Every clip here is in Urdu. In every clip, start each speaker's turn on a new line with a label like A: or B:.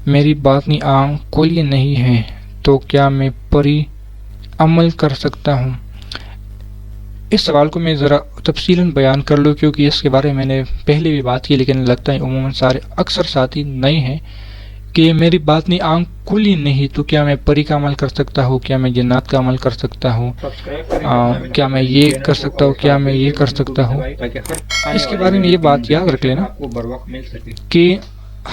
A: میری باطنی آنکھ کھلی نہیں ہے تو کیا میں پری عمل کر سکتا ہوں؟ اس سوال کو میں ذرا تفصیلاً بیان کر لوں، کیونکہ اس کے بارے میں نے پہلے بھی بات کی، لیکن لگتا ہے عموماً اکثر ساتھی نئے ہیں کہ میری باطنی آنکھ کھلی نہیں تو کیا میں پری کا عمل کر سکتا ہوں، کیا میں جنات کا عمل کر سکتا ہوں، کیا میں یہ کر سکتا ہوں، کیا میں یہ کر سکتا ہوں۔ اس کے بارے میں یہ بات یاد رکھ لینا کہ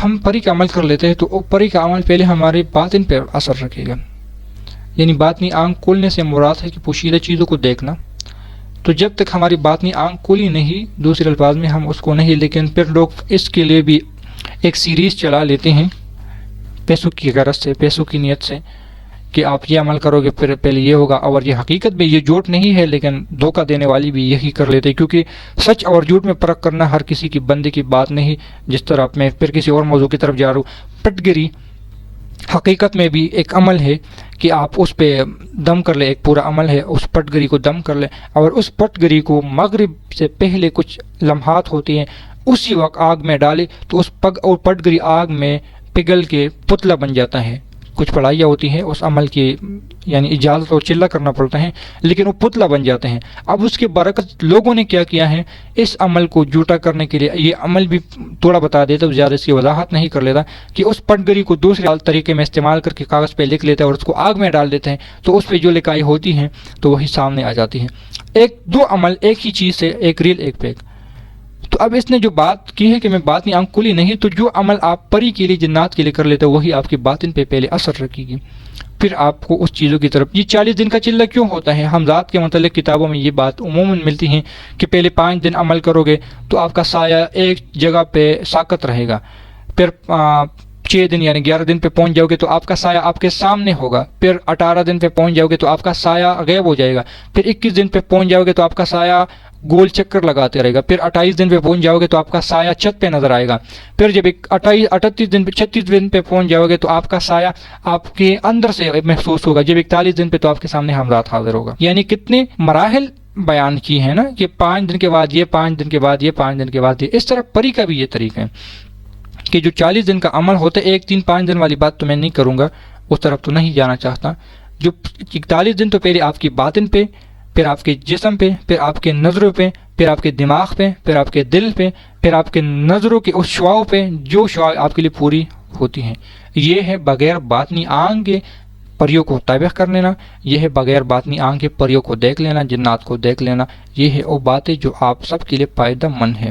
A: ہم پری کا عمل کر لیتے ہیں تو وہ پری کا عمل پہلے ہمارے باطن پر اثر رکھے گا، یعنی باطنی آنکھ کھولنے سے مراد ہے کہ پوشیدہ چیزوں کو دیکھنا۔ تو جب تک ہماری باطنی آنکھ کھلی نہیں، دوسرے الفاظ میں ہم اس کو نہیں، لیکن پھر لوگ اس کے لیے بھی ایک سیریز چلا لیتے ہیں پیسوں کی غرض سے، پیسوں کی نیت سے، کہ آپ یہ عمل کرو گے پھر پہلے یہ ہوگا، اور یہ حقیقت میں یہ جھوٹ نہیں ہے، لیکن دھوکہ دینے والی بھی یہی کر لیتے ہیں، کیونکہ سچ اور جھوٹ میں فرق کرنا ہر کسی کی بندے کی بات نہیں۔ جس طرح میں پھر کسی اور موضوع کی طرف جا رہا ہوں، پٹ گری حقیقت میں بھی ایک عمل ہے کہ آپ اس پہ دم کر لیں، ایک پورا عمل ہے، اس پٹ گری کو دم کر لیں، اور اس پٹ گری کو مغرب سے پہلے کچھ لمحات ہوتی ہیں اسی وقت آگ میں ڈالے تو اس پٹ گری آگ میں پگھل کے پتلا بن جاتا ہے۔ کچھ پڑھائیاں ہوتی ہیں اس عمل کی، یعنی اجازت اور چلہ کرنا پڑتا ہے، لیکن وہ پتلا بن جاتے ہیں۔ اب اس کے برعکس لوگوں نے کیا کیا ہے، اس عمل کو جھوٹا کرنے کے لیے یہ عمل بھی تھوڑا بتا دیتا ہوں، زیادہ اس کی وضاحت نہیں کر لیتا، کہ اس پٹ گری کو دوسرے طریقے میں استعمال کر کے کاغذ پہ لکھ لیتے ہیں اور اس کو آگ میں ڈال دیتے ہیں، تو اس پہ جو لکھائی ہوتی ہیں تو وہی سامنے آ جاتی ہے۔ دو عمل ایک ہی چیز سے، ایک ریل ایک پیک۔ تو اب اس نے جو بات کی ہے کہ میں باطنی آنکھ کھلی نہیں، تو جو عمل آپ پری کے لیے جنات کے لیے کر لیتے ہو وہی آپ کی باطن پہ پہلے اثر رکھے گی، پھر آپ کو اس چیزوں کی طرف۔ یہ 40 دن کا چلہ کیوں ہوتا ہے؟ حمزات کے متعلق کتابوں میں یہ بات عموماً ملتی ہیں کہ پہلے 5 دن عمل کرو گے تو آپ کا سایہ ایک جگہ پہ ساکت رہے گا، پھر 6 دن یعنی 11 دن پہ پہنچ جاؤ گے تو آپ کا سایہ آپ کے سامنے ہوگا، پھر 18 دن پہ پہنچ جاؤ گے تو آپ کا سایہ غائب ہو جائے گا، پھر 21 دن پہ پہنچ جاؤ گے تو آپ کا سایہ گول چکر لگاتے رہے گا، پھر 28 دن پہ پہنچ جاؤ گے تو آپ کا سایہ چھت پہ نظر آئے گا، پھر جب 36 دن پہ پہنچ جاؤ گے تو آپ کا سایہ آپ کے اندر سے محسوس ہوگا، جب 41 دن پہ تو آپ کے سامنے حمزات حاضر ہوگا۔ یعنی کتنے مراحل بیان کی ہیں نا، کہ 5 دن کے بعد یہ، 5 دن کے بعد یہ، 5 دن کے بعد یہ۔ اس طرح پری کا بھی یہ طریقہ ہے کہ جو 40 دن کا عمل ہوتا ہے، 1 3 5 دن والی بات تو میں نہیں کروں گا، اس طرف تو نہیں جانا چاہتا۔ جو 41 دن تو پہلے آپ کی باطن پہ، پھر آپ کے جسم پہ، پھر آپ کے نظروں پہ، پھر آپ کے دماغ پہ، پھر آپ کے دل پہ، پھر آپ کے نظروں کے اس شعاؤں پہ جو شعاع آپ کے لیے پوری ہوتی ہیں۔ یہ ہے بغیر باطنی آنکھ کے پریوں کو تابع کر لینا، یہ ہے بغیر باطنی آنکھ کے پریوں کو دیکھ لینا، جنات کو دیکھ لینا، یہ ہے وہ باتیں جو آپ سب کے لیے فائدہ مند ہے۔